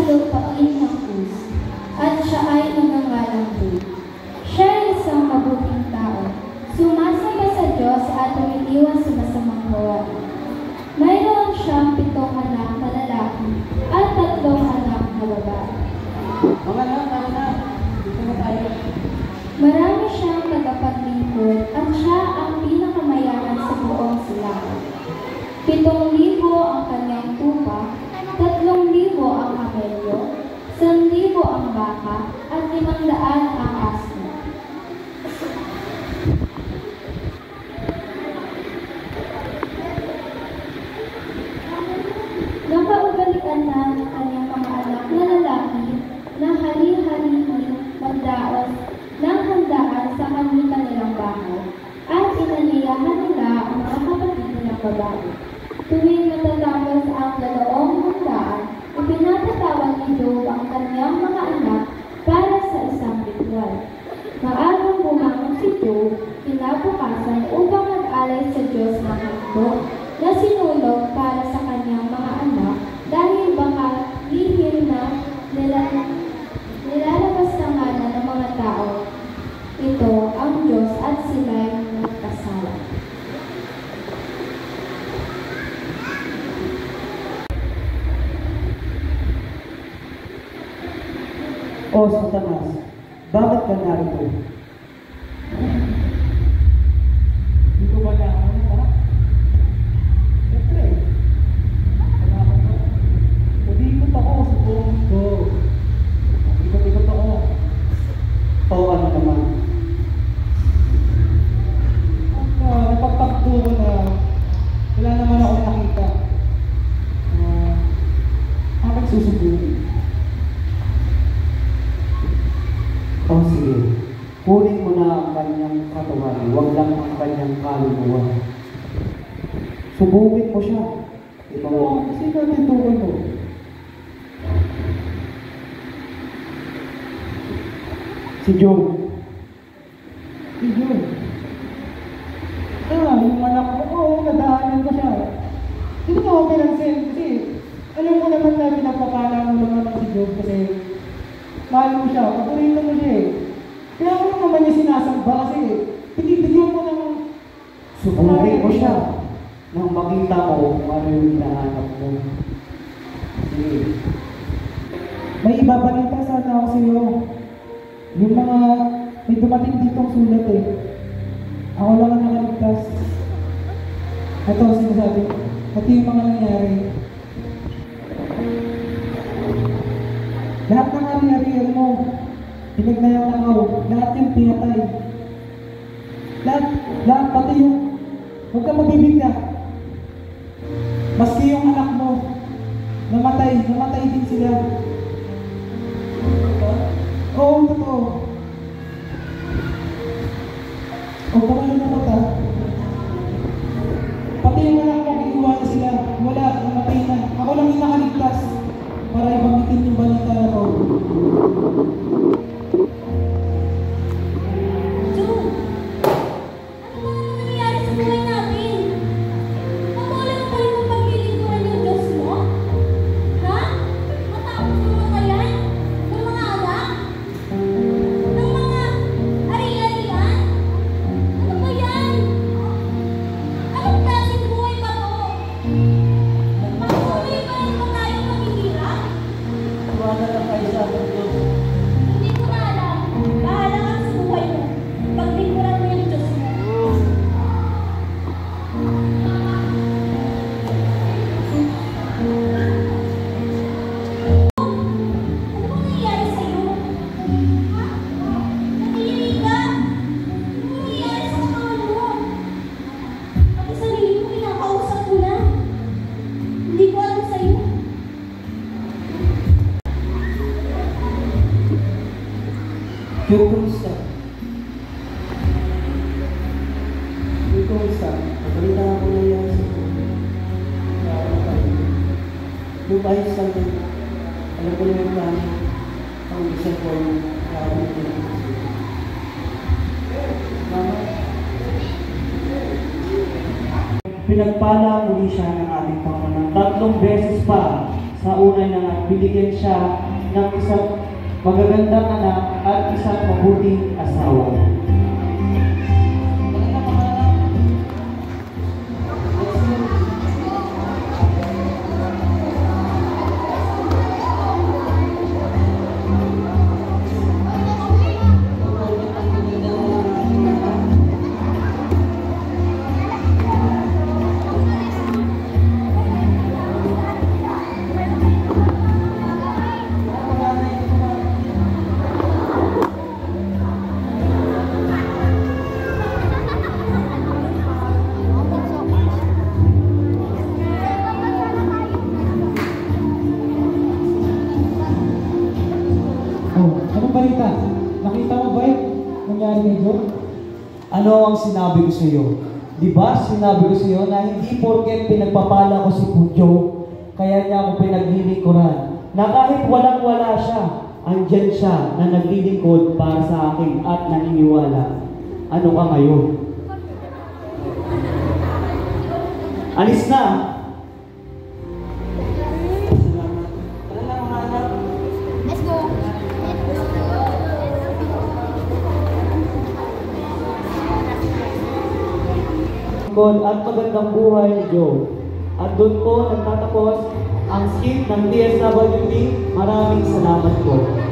lupain ng krus, at siya ay nagngangalang buhay. Siya ay isang mabuting tao, sumasamba sa Diyos at umiiwas sa masamang gawain. Mayroon siyang 7 anak na lalaki at 3 anak na babae. Dito na tayo. Marami siyang tagapaglingkod at siya ang pinakamayaman sa buong silangan. 7,000 ang kanyang tupa, 3,000 ang kamelyo, 1,000 ang baka, at 500 ang aso. Napaugalian na ng kanyang mga anak na lalaki na hari-harihin magdaos ng handaan sa kanilang bahay at inaniyahan nila ang mga kapatid nilang babae. Tuwing matatapos ang 2 handaan, ipinapatawag ni Job ang kanyang mga anak para sa isang ritual. Maagang bumangon si Job kinabukasan upang mag-alay sa Diyos ng mundo na sinulog para sa kanyang mga anak dahil baka lihim na nilalabas na ngalan ng mga tao. Ito ang Diyos at sila'y nagkasala. O Satanas, bakit ka narito? Hindi ko ba naman ba? Siyempre, kailangan ko. Pag-ikot ako sa buong mundo. Ikot-ikot ako. O ano naman? At napagtakto ko na wala naman ako nakita. Aking susubukin. O sige, kunin mo na ang kanyang katawan, huwag lang ang kanyang kaluluwa. Subukin mo siya. Ito mo, kasi natin tukoy mo. Si Job. Yung anak ko, nadaanan ko siya. Hindi ko ako pinansin kasi alam ko naman na pinapapala mo naman si Job kasi mahal mo siya, paborito mo siya eh. Kaya ako naman niya sinasamba kasi bigyan mo naman. Subukin mo siya nang makita mo kung ano yung hinahanap mo. Sige. May ibabalita sana ako sa iyo. Yung mga may dumating ditong sulat eh. Ako lang ang nakaligtas. Ito sinasabi. Ito yung mga nangyari. Lahat ng ari-arian mo, pinagnayang-langaw, lahat yung pinatay. Lahat pati yung, huwag ka mabibigla. Maski yung anak mo, namatay din sila. Oo, totoo. O, kamalo na mata. Pati yung anak mo, iiwan sila. Wala, namatay na. Ako lang yung nakaligtas para ibanggitin yung balita na to. Kumusta? Pabalita ako na yan sa yung ayos lang din. Alam ko naman plano ang isang ko yung gawin ko. Pinagpala muli siya ng ating Panginoon 3 beses pa sa una na binigyan siya ng isang magagandang anak at isang mabuting asawa. Oh, anong balita? Nakita mo ba yung nangyari kay Job? Ano ang sinabi ko sa iyo? Di ba sinabi ko sa iyo na hindi porket pinagpapala ko si Job, kaya niya ako pinaglilingkuran. Na kahit walang-wala siya, andyan siya na naglilingkod para sa akin at naniniwala. Ano ka ngayon? Alis na! Let's go. At magandang buhay ni Joe. At doon po nagtatapos ang skit ng DSWD. Maraming salamat po.